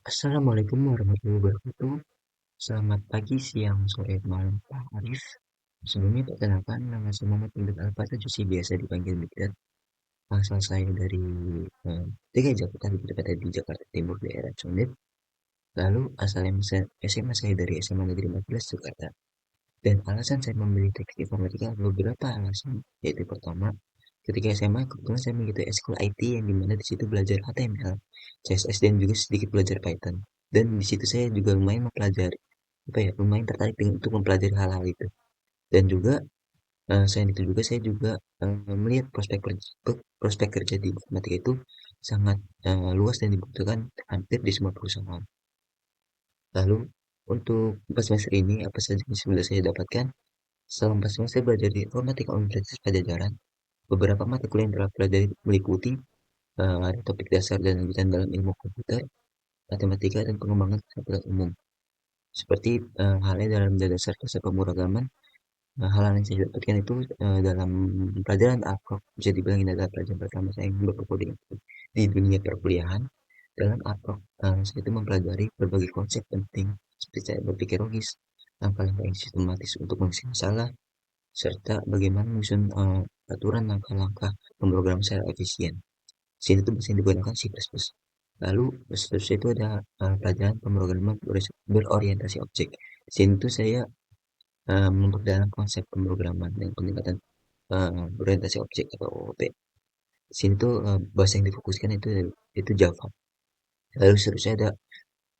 Assalamualaikum warahmatullahi wabarakatuh. Selamat pagi, siang, sore, malam, Pak Arif. Sebelumnya perkenalkan, nama saya Muhammad Indra Alfata Jusi, biasa dipanggil Mikdad. Asal saya dari DKI Jakarta, lebih tepatnya di Jakarta Timur, daerah Condet. Lalu asal SMA saya dari SMA Negeri 14 Jakarta. Dan alasan saya memilih teknik informatika beberapa alasan, yaitu pertama, ketika SMA kebetulan saya mengikuti ekskul IT yang dimana di situ belajar HTML, CSS dan juga sedikit belajar Python. Dan di situ saya juga lumayan mempelajari lumayan tertarik untuk mempelajari hal-hal itu. Dan juga selain itu juga saya juga melihat prospek kerja di informatika itu sangat luas dan dibutuhkan hampir di semua perusahaan. Lalu untuk 4 semester ini apa saja yang sudah saya dapatkan? Selama 4 semester belajar di informatika Universitas Pajajaran, beberapa mata kuliah yang telah pelajari meliputi ada topik dasar dan lanjutan dalam ilmu komputer, matematika, dan pengembangan keterampilan umum. Seperti halnya dalam dasar dasar pemrograman, hal yang saya dapatkan itu dalam pelajaran APROK, bisa dibilang ini adalah pelajaran pertama saya yang berkuliah di dunia perkuliahan. Dalam APROK, saya itu mempelajari berbagai konsep penting seperti cara berpikir logis, langkah-langkah yang sistematis untuk mengisi masalah, serta bagaimana menyusun aturan langkah-langkah pemrograman secara efisien. Di sini tuh bisa digunakan C++. Lalu seterusnya itu ada pelajaran pemrograman berorientasi objek. Di sini tuh saya memperdalam konsep pemrograman dan peningkatan berorientasi objek atau OOP. Di sini tuh bahasa yang difokuskan itu Java. Lalu seterusnya ada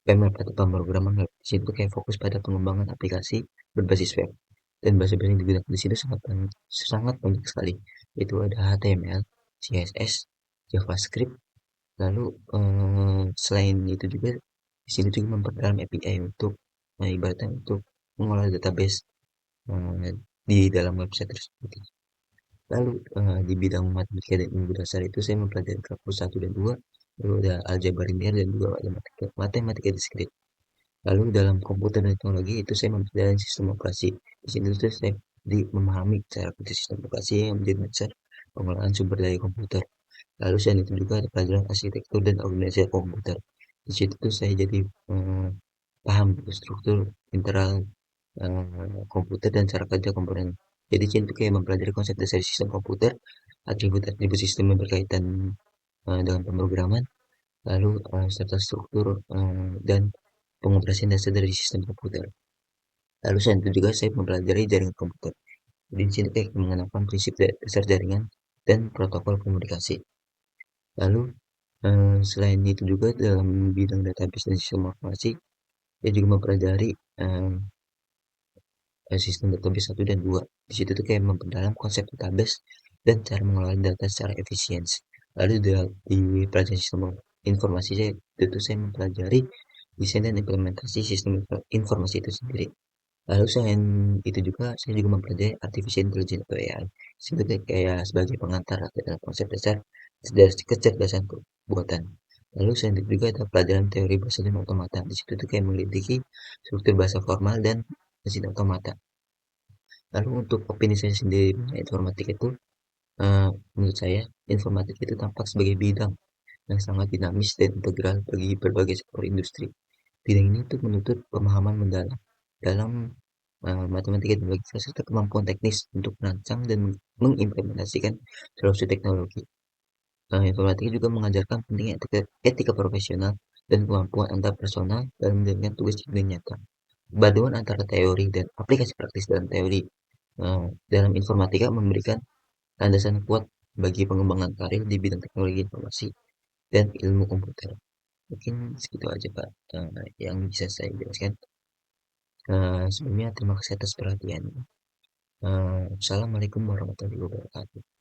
PML atau pemrograman web. Di sini tuh kayak fokus pada pengembangan aplikasi berbasis web. Dan bahasa-bahasa yang digunakan di sini sangat banyak sekali. Itu ada HTML, CSS, JavaScript. Lalu selain itu juga di sini juga memperdalam API untuk ibaratnya untuk mengolah database di dalam website tersebut. Lalu di bidang matematika dan ilmu dasar itu saya mempelajari kalkulus 1 dan 2, lalu ada aljabar linear dan juga matematika diskrit. Lalu dalam komputer dan teknologi itu saya mempelajari sistem operasi. Di sini tuh saya memahami cara kerja sistem operasi yang menjadi dasar pengolahan sumber daya komputer. Lalu selain itu juga ada pelajaran arsitektur dan organisasi komputer. Di situ tuh saya jadi paham struktur internal komputer dan cara kerja komponen. Jadi di sini tuh kayak mempelajari konsep dasar sistem komputer, atribut-atribut sistem yang berkaitan dengan pemrograman, lalu serta struktur dan pengoperasian dasar dari sistem komputer. Lalu selain itu juga saya mempelajari jaringan komputer. Jadi di sini kayak mengenalkan prinsip dasar jaringan dan protokol komunikasi. Lalu selain itu juga dalam bidang database dan sistem informasi, saya juga mempelajari sistem database 1 dan 2. Di situ tuh kayak memperdalam konsep database dan cara mengelola data secara efisiensi. Lalu di pelajaran sistem informasi saya mempelajari desain dan implementasi sistem informasi itu sendiri. Lalu selain itu juga saya juga mempelajari artificial intelligence atau AI. Sebagai kayak sebagai pengantar dalam konsep dasar kecerdasan buatan. Lalu selain itu juga ada pelajaran teori bahasa dan otomata. Di situ tuh kayak melidiki struktur bahasa formal dan mesin otomata. Lalu untuk opini saya sendiri mengenai informatika itu, menurut saya informatika itu tampak sebagai bidang yang sangat dinamis dan integral bagi berbagai sektor industri. Bidang ini tuh menuntut pemahaman mendalam dalam matematika dan logika serta kemampuan teknis untuk merancang dan mengimplementasikan solusi teknologi. Informatika juga mengajarkan pentingnya etika profesional dan kemampuan antar personal dalam menjalankan tugas di dunia nyata. Paduan antara teori dan aplikasi praktis dalam teori dalam informatika memberikan landasan kuat bagi pengembangan karir di bidang teknologi informasi dan ilmu komputer. Mungkin segitu aja Pak yang bisa saya jelaskan. Sebelumnya terima kasih atas perhatiannya. Assalamualaikum warahmatullahi wabarakatuh.